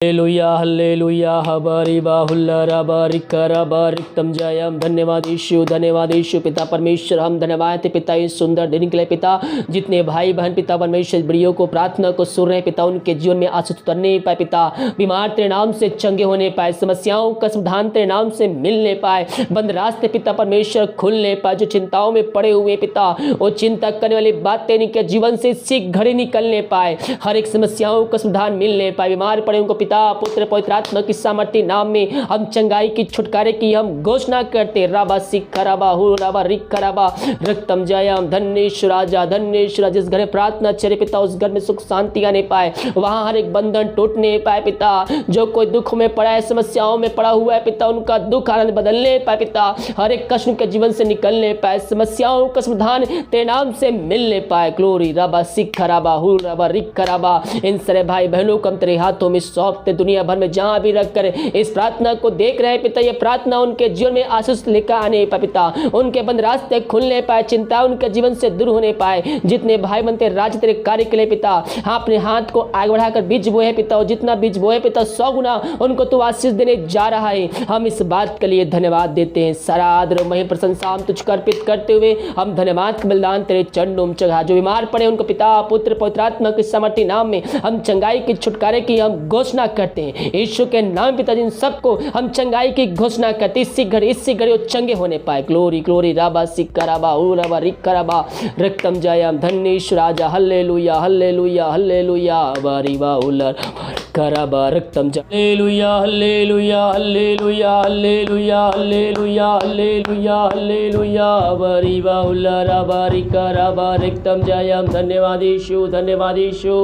Hallelujah hallelujah हबारी Baha'u'llah बारिक करा बारिक तम जयम। धन्यवाद यीशु, धन्यवाद यीशु। पिता परमेश्वर, हम धन्यवाद है पिता इस सुंदर दिन के लिए पिता। जितने भाई बहन पिता परमेश्वर बड़ियों को प्रार्थना को सुन रहे पिता, उनके जीवन में आंसू उतरने पाए पिता, बीमार तेरे नाम से चंगे होने पाए, समस्याओं का समाधान तेरे नाम से मिलने पाए, बंद रास्ते पिता परमेश्वर खुलने पाए, जो चिंताओं में पड़े हुए पिता वो चिंता करने वाली बातें इनके जीवन से इसी घड़ी निकलने पाए, हर एक समस्याओं का समाधान मिलने पाए, बीमार पड़े उनको पिता पुत्र पवित्र आत्मा की सामर्थ्य नाम में हम चंगाई की छुटकारे की हम घोषणा करते। राबा सिखराबा हु राबा रिखराबा रक्तम जयम। धन्येश्वर राजा, धन्येश्वर। जिस घर में प्रार्थना चले पिता उस घर में सुख शांति आने पाए, वहां हर एक बंधन टूटने पाए पिता। जो कोई दुख में पड़ा है, समस्याओं में पड़ा हुआ है पिता, उनका दुख आनंद बदलने पाए पिता, हर एक कष्ट के जीवन से निकलने पाए, समस्याओं का समाधान तेरे नाम से मिलने पाए। ग्लोरी राबा सिखराबा हु राबा रिखराबा। इन सारे भाई बहनों को हम तेरे हाथों में सौंपते, दुनिया भर में जहां भी रख कर इस प्रार्थना को देख रहे हैं पिता, ये प्रार्थना उनके जीवन में आशीष लेकर आने पाए पिता, उनके बंद रास्ते खुलने पाए, चिंता उनके जीवन से दूर होने पाए। जितने भाई बनते राज्य तेरे कार्य के लिए पिता, हाँ अपने हाथ को आगे बढ़ाकर बीज बोए पिता, और जितना बीज बोए पिता 100 गुना उनको तो आशीष देने जा रहा है। हम इस बात के लिए धन्यवाद देते हैं। सारा आदर महिमा प्रशंसा हम तुझको अर्पित करते हुए हम धन्यवाद का बलिदान तेरे चरणों में चढ़ा। जो बीमार पड़े उनको पिता पुत्र पवित्र आत्मा के सामर्थ्य नाम में हम चंगाई की छुटकारे की हम घोषणा करते हैं। यीशु के नाम पिता जिन सबको हम चंगाई की घोषणा करते, इसी घड़ी वो चंगे होने पाए। ग्लोरी ग्लोरी राबा सिखराबा उ राबा रिखराबा रक्तम जयम। धन्येश्वर राजा, हल्लेलुया हल्लेलुया हल्लेलुया बारीबा उलर कराबा रक्तम जय। Hallelujah hallelujah hallelujah hallelujah hallelujah hallelujah hallelujah बारीबा उलर बारी कराबा रक्तम जयम। धन्यवाद यीशु, धन्यवाद यीशु।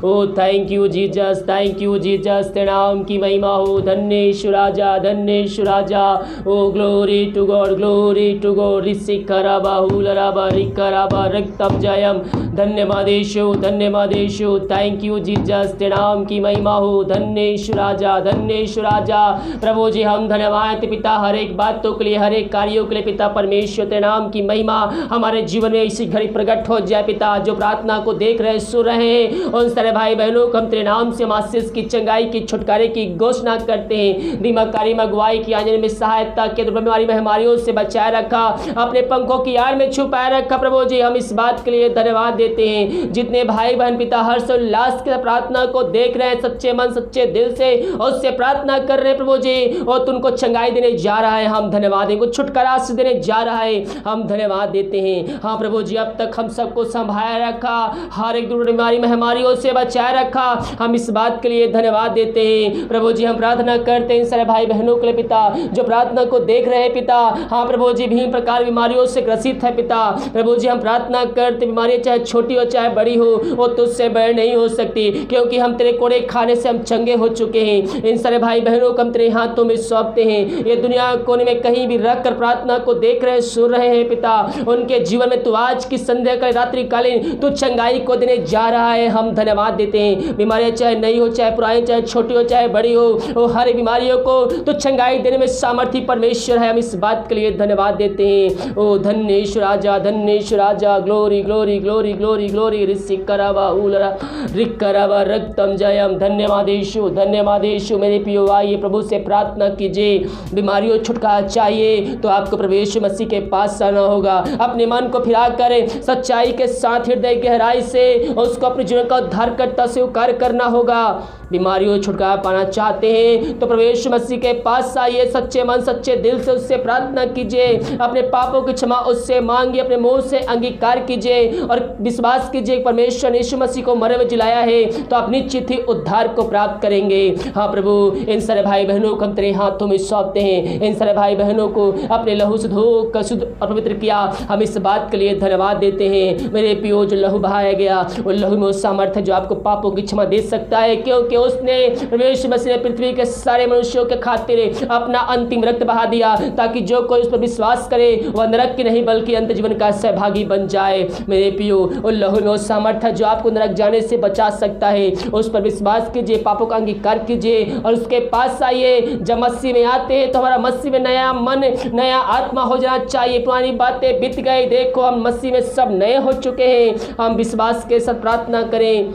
ओ thank you Jesus, thank you Jesus. तेरे नाम की महिमा हो। धन्येश्वर राजा, धन्येश्वर राजा। ओ glory to God, glory to God. रिसिखराबा हुलराबा रिखराबा रक्तम जयम। धन्यवाद यीशु, धन्यवाद यीशु। Thank you Jesus. तेरे नाम की महिमा हो। धन्येश्वर राजा, धन्येश्वर राजा। प्रभु जी हम धन्यवाद पिता हर एक बातों के लिए, हर एक कार्यों के लिए पिता परमेश्वर। तेरे नाम की महिमा हमारे जीवन में इसी घड़ी प्रकट हो जाए पिता। जो प्रार्थना को देख रहे सुन रहे हैं उन सारे भाई बहनों को हम तेरे नाम से आशीष की चंगाई की छुटकारे की घोषणा करते हैं। दिमागी अगुवाई की आने में सहायता के बीमारी महामारियों से बचाए रखा, अपने पंखों की आड़ में छुपाए रखा। प्रभु जी हम इस बात के लिए धन्यवाद देते हैं। जितने भाई बहन पिता हर्ष और उल्लास के प्रार्थना को देख रहे हैं, सच्चे मन सच्चे दिल से उससे प्रार्थना कर रहे हैं प्रभु जी, और तुमको चंगाई देने जा रहा है, हम धन्यवाद देंगे। छुटकारा से देने जा रहा है, हम धन्यवाद देते हैं। हाँ प्रभु जी अब तक हम सबको संभाल रखा, हर एक दूर बीमारी महामारियों से बचाए रखा, हम इस बात के लिए धन्यवाद देते हैं। प्रभु जी हम प्रार्थना करते हैं सारे भाई बहनों के लिए पिता, जो प्रार्थना को देख रहे हैं पिता। हाँ प्रभु जी विभिन्न प्रकार बीमारियों से ग्रसित है पिता। प्रभु जी हम प्रार्थना करते, बीमारी चाहे छोटी हो चाहे बड़ी हो, वो तुझसे बड़ी नहीं हो सकती, क्योंकि हम तेरे कोड़े खाने से हम चंगे हो चुके हैं। इन सारे भाई बहनों को हम तेरे हाथों में सौंपते हैं। ये दुनिया कोने में कहीं भी रख कर प्रार्थना को देख रहे सुन रहे हैं पिता, उनके जीवन में तू आज की संध्या कालीन रात्रि कालीन तू चंगाई को देने जा रहा है, हम धन्यवाद देते हैं। बीमारियां चाहे नई हो चाहे पुरानी, चाहे छोटी हो चाहे बड़ी हो, वो हर बीमारियों को तो चंगाई देने में सामर्थ्य परमेश्वर है, हम इस बात के लिए धन्यवाद देते हैं। ओ धन्येश्वर राजा, धन्येश्वर राजा। Glory glory glory glory glory रिसिखराबा उलरा रिखराबा रक्तम जयम। धन्यवाद यीशु, धन्यवाद यीशु। मेरे प्रियो आइए प्रभु से प्रार्थना कीजिए। बीमारियों छुटकारा चाहिए तो आपको प्रभु यीशु मसीह के पास आना होगा। अपने मन को फिरा कर सच्चाई के साथ हृदय गहराई से उसको अपने जीवन का उद्धारकर्ता स्वीकार करना होगा। बीमारियों छुटकारा पाना चाहते हैं तो प्रभु यीशु मसीह के पास आइए, सच्चे मन सच्चे दिल से उससे प्रार्थना कीजिए, अपने पापों की क्षमा उससे मांगिए, अपने मुंह से अंगीकार कीजिए और विश्वास कीजिए परमेश्वर ने यीशु मसीह को मरे में जिलाया है तो आप निश्चित ही उद्धार को प्राप्त करेंगे। हाँ प्रभु इन सारे भाई बहनों को हम तेरे हाथों में सौंपते हैं। इन सारे भाई बहनों को अपने लहू से धो कर शुद्ध और पवित्र किया, हम इस बात के लिए धन्यवाद देते हैं। मेरे पियो जो लहू बहाया गया वो लहू में उस सामर्थ्य जो आपको पापों की क्षमा दे सकता है, क्योंकि उसने यीशु मसीह ने पृथ्वी के सारे मनुष्यों के खातिर अपना अंतिम रक्त बहा दिया, ताकि जो कोई उस पर विश्वास करे वह नरक की नहीं बल्कि अंत जीवन का सहभागी बन जाए। मेरे पियो उन लहू में उस सामर्थ्य जो आपको नरक जाने से बचा सकता है, उस पर विश्वास कीजिए, पापों का अंगीकार कीजिए और उसके पास आइए। जब मसीह में आते हैं तो हमारा मसीह में नया मन नया आत्मा हो जाना चाहिए। पुरानी बातें बीत गई, देखो हम मसीह में सब नए हो चुके हैं। हम विश्वास के साथ प्रार्थना करें।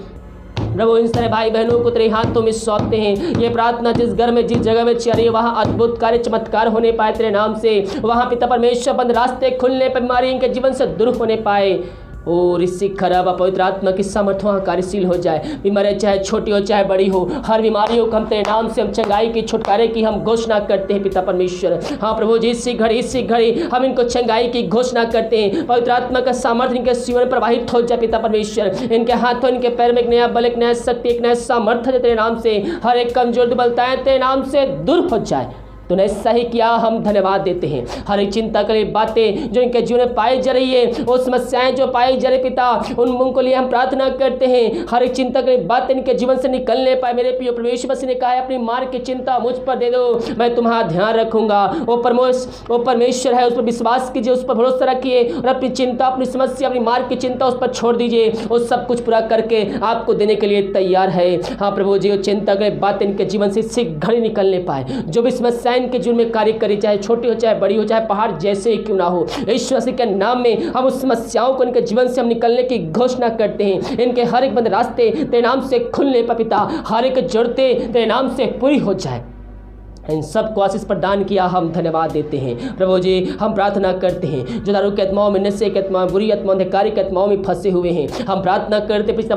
प्रभु इन सारे भाई बहनों को तेरे हाथों में सौंपते हैं। ये प्रार्थना जिस घर में, जिस जगह में चल रही है, वहाँ अद्भुत कार्य चमत्कार होने पाए तेरे नाम से। वहाँ पिता परमेश्वर बंद रास्ते खुलने पर, बीमारी इनके जीवन से दूर होने पाए और इससे खराब पवित्र आत्मा की सामर्थ्य वहाँ कार्यशील हो जाए। बीमारी चाहे छोटी हो चाहे बड़ी हो, हर बीमारियों को हम तेरे नाम से, हम चंगाई की, छुटकारे की हम घोषणा करते हैं पिता परमेश्वर। हाँ प्रभु जी, इसी घड़ी हम इनको चंगाई की घोषणा करते हैं। पवित्र आत्मा का सामर्थ्य इनके जीवन में प्रवाहित हो जाए पिता परमेश्वर। इनके हाथों, इनके पैर में एक नया बल, एक नया शक्ति, एक नया सामर्थ्य तेरे नाम से, हर एक कमजोर दुर्बलताएं तेरे नाम से दूर हो जाए। तूने ऐसा ही किया, हम धन्यवाद देते हैं। हर एक चिंता के लिए बातें जो इनके जीवन में पाई जा रही है, वो समस्याएं जो पाई जा रही पिता, उनको लिए हम प्रार्थना करते हैं। हर एक चिंता के लिए बातें इनके जीवन से निकलने पाए। मेरे प्रिय प्रभु यीशु मसीह ने कहा है, अपनी मार्ग की चिंता मुझ पर दे दो, मैं तुम्हारा ध्यान रखूंगा। वो परमेश्वर है, उस पर विश्वास कीजिए, उस पर भरोसा रखिए और अपनी चिंता, अपनी समस्या, अपनी मार्ग की चिंता उस पर छोड़ दीजिए। वो सब कुछ पूरा करके आपको देने के लिए तैयार है। हाँ प्रभु जी, वो चिंता के लिए बातें इनके जीवन से इसी घड़ी निकलने पाए। जो भी समस्याएं इनके जीवन में कार्य करी, चाहे छोटी हो चाहे बड़ी हो, चाहे पहाड़ जैसे ही क्यों ना हो, यीशु मसीह के नाम में हम उस समस्याओं को इनके जीवन से हम निकलने की घोषणा करते हैं। इनके हर एक बंद रास्ते तेरे नाम से खुलने पर पिता, हर एक जरूरतें तेरे नाम से पूरी हो जाए। इन सब को आशीष प्रदान किया, हम धन्यवाद देते हैं। प्रभु जी, हम प्रार्थना करते हैं जो दारू के आत्माओं में, नशे के आत्माओं, बुरी आत्माओं, अंधकारी के आत्माओं में फंसे हुए हैं, हम प्रार्थना करते पिता,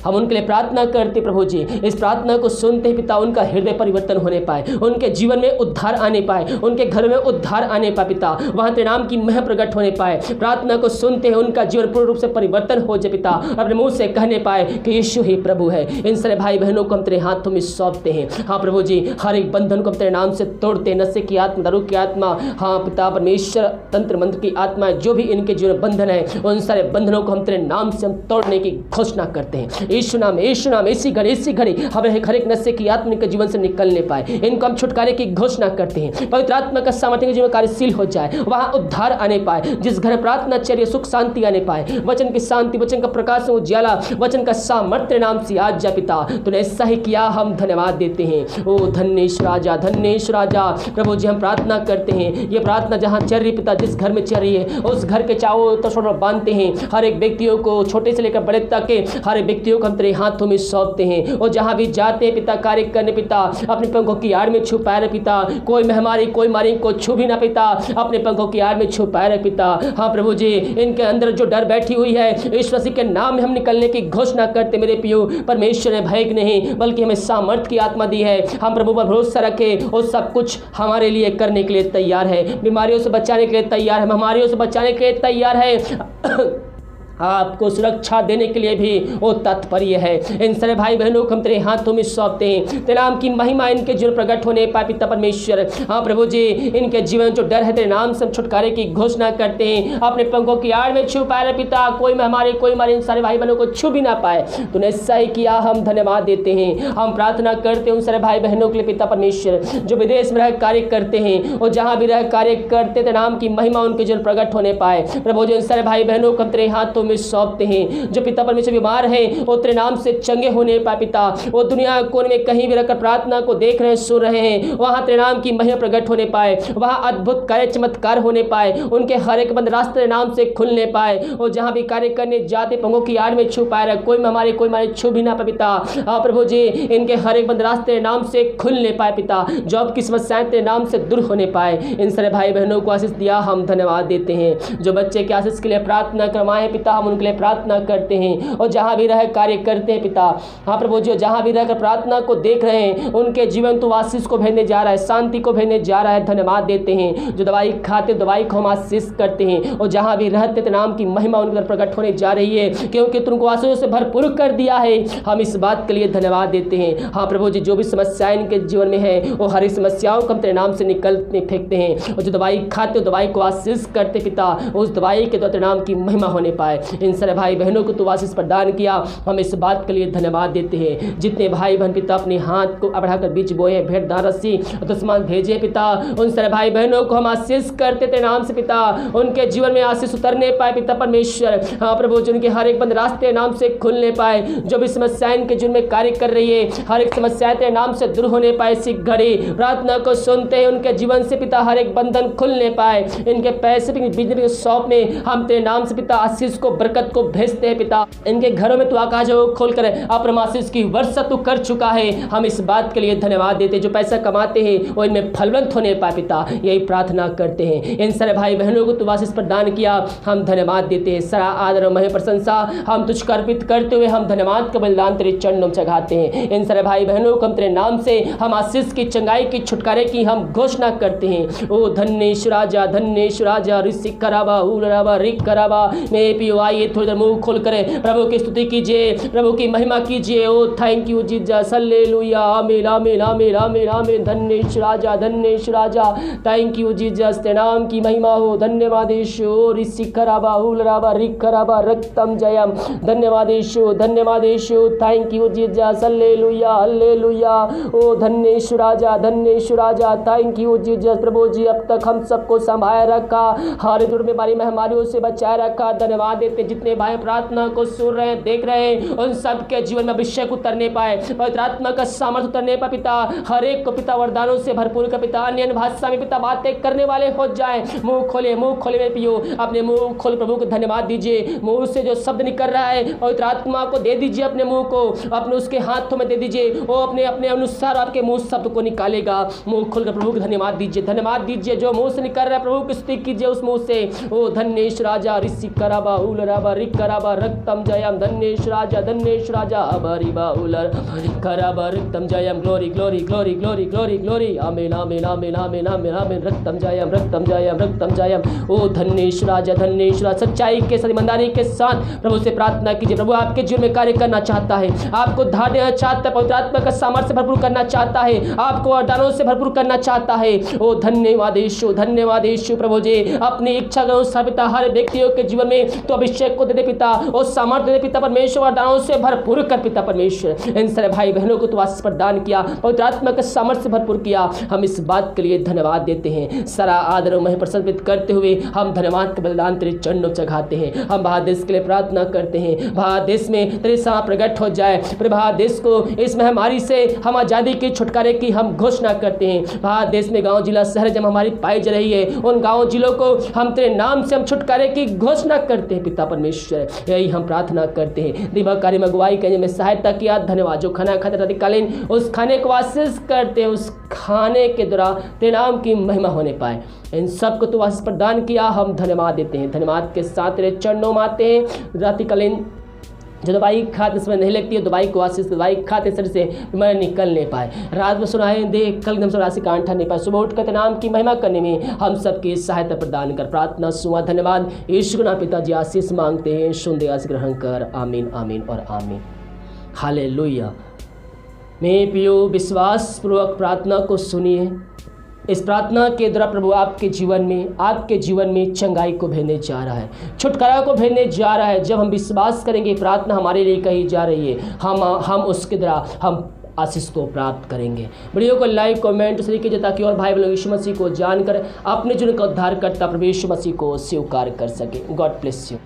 हम उनके लिए प्रार्थना करते प्रभु जी। इस प्रार्थना को सुनते ही पिता, उनका हृदय परिवर्तन होने पाए, उनके जीवन में उद्धार आने पाए, उनके घर में उद्धार आने पाए पिता, वहाँ तेरे नाम की महिमा प्रकट होने पाए। प्रार्थना को सुनते हैं उनका जीवन पूर्ण रूप से परिवर्तन हो जाए पिता, अपने मुंह से कहने पाए कि यीशु ही प्रभु है। इन सारे भाई बहनों को हम तेरे हाथों में सौंपते हैं। हाँ प्रभु जी, हर एक बंधन को तेरे नाम से तोड़ते, नशे की आत्मा, दारू की आत्मा, हाँ पिता परमेश्वर, तंत्र मंत्र की आत्मा, जो भी इनके जीवन में बंधन है, उन सारे बंधनों को हम तेरे नाम से हम तोड़ने की घोषणा करते हैं। यीशु नाम, यीशु नाम, इसी घड़ी हमें हर एक नशे की आत्मा के जीवन से निकलने पाए, इनको हम छुटकारे की घोषणा करते हैं। पवित्र आत्मा का सामर्थ्य के जीवन कार्यशील हो जाए, वहाँ उद्धार आने पाए, जिस घर प्रार्थना चलिए सुख शांति आने पाए, वचन की शांति, वचन का प्रकाश, उजाला, वचन का सामर्थ्य नाम से आज जा पिता, तूने ऐसा ही किया, हम धन्यवाद देते हैं। ओ धन्येश राजा, धन्येश राजा। प्रभु जी, हम प्रार्थना करते हैं, ये प्रार्थना जहाँ चल रही पिता, जिस घर में चल रही है, उस घर के चारों तरफ बांधते हैं। हर एक व्यक्तियों को, छोटे से लेकर बड़े तक के हर एक व्यक्तियों को हम तेरे हाथों में सौंपते हैं। और जहाँ भी जाते हैं पिता, कार्य करने पिता, अपने पंखों की आड़ में छुपाए रहे पिता, कोई महामारी, कोई मारी को छू भी ना पिता, अपने पंखों की आड़ में छुपाए रहे पिता। हाँ प्रभु जी, इनके अंदर जो डर बैठी हुई है, यीशु मसीह के नाम में हम निकलने की घोषणा करते। मेरे प्रियो, परमेश्वर ने भय नहीं बल्कि हमें सामर्थ्य की आत्मा दी है। हम प्रभु पर भरोसा रखें और सब कुछ हमारे लिए करने के लिए तैयार है। बीमारियों से बचाने के लिए तैयार है, महामारियों से बचाने के लिए तैयार है, आपको सुरक्षा देने के लिए भी वो तत्पर्य है। इन सारे भाई बहनों को हम तेरे हाथों में सौंपते हैं। तेरे नाम की महिमा इनके जीवन प्रकट होने पाए पिता परमेश्वर। हाँ प्रभु जी, इनके जीवन जो डर है, तेरे नाम से छुटकारे की घोषणा करते हैं। अपने पंखों की आड़ में छुपाए रहे पिता, कोई महामारी, कोई मारी इन सारे भाई बहनों को छू भी ना पाए। तूने ऐसा ही किया, हम धन्यवाद देते हैं। हम प्रार्थना करते हैं उन सारे भाई बहनों के लिए पिता परमेश्वर, जो विदेश में रह कार्य करते हैं और जहाँ भी रह कार्य करते, तेरे नाम की महिमा उनके जीवन प्रकट होने पाए। प्रभु जी, इन सारे भाई बहनों को हम तेरे हाथों में सौंपते हैं। जो पिता परमेश्वर बीमार है, वो तेरे नाम से चंगे होने पाए पिता। वो दुनिया कोने में कहीं भी रहकर प्रार्थना को देख रहे हैं, सुन रहे हैं, वहाँ तेरे नाम की महिमा प्रकट होने पाए, वहाँ अद्भुत कार्य चमत्कार होने पाए, उनके हर एक बंद रास्ते नाम से खुलने पाए। और जहाँ भी कार्य करने जाते, पंखों की आड़ में छुपाए रहे, कोई हमारे कोई मारे छू भी ना पाए पिता। हाँ प्रभु जी, इनके हर एक बंद रास्ते नाम से खुलने पाए पिता। जॉब की समस्याएं तेरे नाम से दूर होने पाए। इन सारे भाई बहनों को आशीष दिया, हम धन्यवाद देते हैं। जो बच्चे के आशीष के लिए प्रार्थना करवाए पिता, हम उनके लिए प्रार्थना करते हैं और जहां भी रह कार्य करते हैं पिता। हाँ प्रभु जी, जहां भी रहकर प्रार्थना को देख रहे हैं, उनके जीवन तो आशीष को भेजने जा रहा है, शांति को भेजने जा रहा है। धन्यवाद देते हैं। जो दवाई खाते, दवाई को हम आशीष करते हैं और जहां भी रहते तेरे नाम की महिमा उनके प्रकट होने जा रही है, क्योंकि तुमको आशीषों से भरपूर कर दिया है। हम इस बात के लिए धन्यवाद देते हैं। हाँ प्रभु जी, जो भी समस्याएं इनके जीवन में है, वो हर समस्याओं को हम तेरे नाम से निकलते फेंकते हैं। और जो दवाई खाते, दवाई को आशीष करते पिता, उस दवाई के द्वारा तेरे नाम की महिमा होने पाए। इन सारे भाई बहनों को तो आशीष प्रदान किया, हम इस बात के लिए धन्यवाद देते हैं। जितने भाई बहन पिता अपने हाथ को बढ़ाकर बीच बोए, भेंट दान रस्सी और तस्मान भेजे पिता, उन सारे भाई बहनों को हम आशीष करते तेरे नाम से पिता। उनके जीवन में आशीष उतरने पाए पिता परमेश्वर। हाँ प्रभु जी, उनके हर एक बंद रास्ते नाम से खुलने पाए। जो भी समस्याएं इनके जीवन में कार्य कर रही है, हर एक समस्या तेरे नाम से दूर होने पाए। इसी घड़ी प्रार्थना को सुनते हैं, उनके जीवन से पिता हर एक बंधन खुलने पाए। इनके पैसे बिजली के शॉप में हम तेरे नाम से पिता आशीष को बरकत को भेजते हैं पिता। इनके घरों में तू आकाश को खोल कर अपने आशीष की वर्षा तू कर चुका है। हम इस बात के लिए धन्यवाद देते हैं। जो पैसा कमाते हैं वो इनमें फलवंत होने पाए पिता, यही प्रार्थना करते हैं। इन सारे भाई बहनों को तू आशीष प्रदान किया, हम धन्यवाद देते हैं। सारा आदर और महिमा प्रशंसा हम तुझको अर्पित करते हुए हम धन्यवाद का बलिदान तेरे चरणों में चढ़ाते हैं। इन सारे भाई बहनों को हम तेरे नाम से हम आशीष की, चंगाई की, छुटकारे की हम घोषणा करते हैं। ओ धन्येश्वर राजा, धन्येश्वर राजा, ऋषि कराबा उलराबा रिक कराबा। मेरे पियो आइए थोड़ी देर मुंह खोल कर प्रभु की स्तुति कीजिए, प्रभु की महिमा कीजिए। ओ थैंक यू जीसस, हालेलुया, आमीन आमीन आमीन आमीन आमीन। धन्येश्वर राजा, धन्येश्वर राजा, थैंक यू जीसस, तेरे नाम की महिमा हो। धन्यवाद यीशु, ऋषि कराबा उलराबा रिक कराबा रक्तम जयम। धन्यवाद यीशु, धन्यवाद Yeshu, thank you Jesus, hallelujah hallelujah. ओ धन्येश्वर राजा, धन्येश्वर राजा, थैंक यू जीसस। प्रभु जी अब तक हम सबको संभाल रखा, हर दुर्ग बीमारी महामारियों से बचाए रखा। धन्यवाद देते जितने भाई प्रार्थना को सुन रहे हैं, देख रहे हैं, उन सबके जीवन में अभिषेक उतरने पाए, पवित्र आत्मा का सामर्थ्य उतरने पाए पिता। हर एक को पिता वरदानों से भरपूर का पिता, अन्य भाषा में पिता बातें करने वाले हो जाए। मुंह खोले मेरे पियो, अपने मुंह खोल प्रभु को धन्यवाद दीजिए। मुंह से जो शब्द निकल रहा है पवित्र आत्मा को दे दीजिए, अपने मुंह को अपने उसके हाथों में दे दीजिए। वो अपने अपने अनुसार आपके मुंह शब्द को निकालेगा। मुंह खोलकर प्रभु को धन्यवाद दीजिए, धन्यवाद दीजिए। जो मुंह से निकल रहा है प्रभु की स्तुति कीजिए उस मुंह से। ओ धन्येश्वर राजा, ऋषि कराबा उलराबा रिक कराबा रक्तम जयम। धन्येश्वर राजा, धन्येश्वर राजा, अबरिबा उलर कराबा रक्तम जयम। Glory glory glory glory glory glory, आमीन आमीन आमीन आमीन आमीन आमीन। रक्तम जयम, रक्तम जयम, रक्तम जयम। ओ धन्येश्वर राजा, धन्येश्वर, सच्चाई के साथ, ईमानदारी के साथ प्रभु से प्रार्थना कीजिए। प्रभु आपके जीवन में कार्य करना चाहता है, आपको धार देना चाहता है, पवित्र आत्मा का सामर्थ्य भरपूर करना चाहता है, आपको वरदानों से भरपूर करना चाहता है। ओ धन्यवाद यीशु, धन्यवाद यीशु। प्रभु जी अपनी इच्छा के अनुसार पिता हर व्यक्तियों के जीवन में तो अभिषेक को दे दे पिता, और सामर्थ्य दे दे पिता परमेश्वर, वरदानों से भरपूर कर पिता परमेश्वर। इन सारे भाई बहनों को तो आशीष प्रदान किया, पवित्र आत्मा के सामर्थ्य से भरपूर किया। हम इस बात के लिए धन्यवाद देते हैं। सारा आदर और महिमा प्रस्तुत करते हुए हम धन्यवाद का बलिदान तेरे चरणों चढ़ाते हैं। हम भारत देश के लिए प्रार्थना करते हैं, भारत देश में तेरे साथ प्रकट हो जाए। भारत देश को इस महामारी से हम आज़ादी की, छुटकारे की हम घोषणा करते हैं। भारत देश में गांव जिला शहर जब हमारी पाई जा रही है, उन गांव जिलों को हम तेरे नाम से हम छुटकारे की घोषणा करते हैं पिता परमेश्वर। यही हम प्रार्थना करते हैं। दिमाग कार्य में अगुवाई करने में सहायता किया, धन्यवाद। जो खाना खाते रात्रिकालीन उस खाने को आशीष करते हैं, उस खाने के द्वारा तेरे नाम की महिमा होने पाए। इन सबको तो आशीष प्रदान किया, हम धन्यवाद देते हैं। धन्यवाद के साथ तेरे चरणों में आते हैं। रात्रिकालीन जो दवाई खाते समय नहीं लगती है, दवाई को आशीष, दवाई खाते शरीर से बीमारी निकल नहीं पाए। रात में सुनाए देख कल एकदम से राशि का अंठा नहीं पाए। सुबह उठ कर नाम की महिमा करने में हम सबकी सहायता प्रदान कर। प्रार्थना सुना, धन्यवाद यीशु के नाम पिताजी आशीष मांगते हैं, सुन दे आशीष ग्रहण कर। आमीन आमीन और आमीन। हालेलुया। मेरे प्रियो, विश्वास पूर्वक प्रार्थना को सुनिए। इस प्रार्थना के द्वारा प्रभु आपके जीवन में चंगाई को भेजने जा रहा है, छुटकारा को भेजने जा रहा है। जब हम विश्वास करेंगे प्रार्थना हमारे लिए कही जा रही है, हम उसके द्वारा हम आशीष को प्राप्त करेंगे। वीडियो को लाइक कमेंट से कीजिए ताकि और भाई बहनों यीशु मसीह को जानकर अपने जीवन का उद्धार करता प्रभु यीशु मसीह को स्वीकार कर सके। God bless you.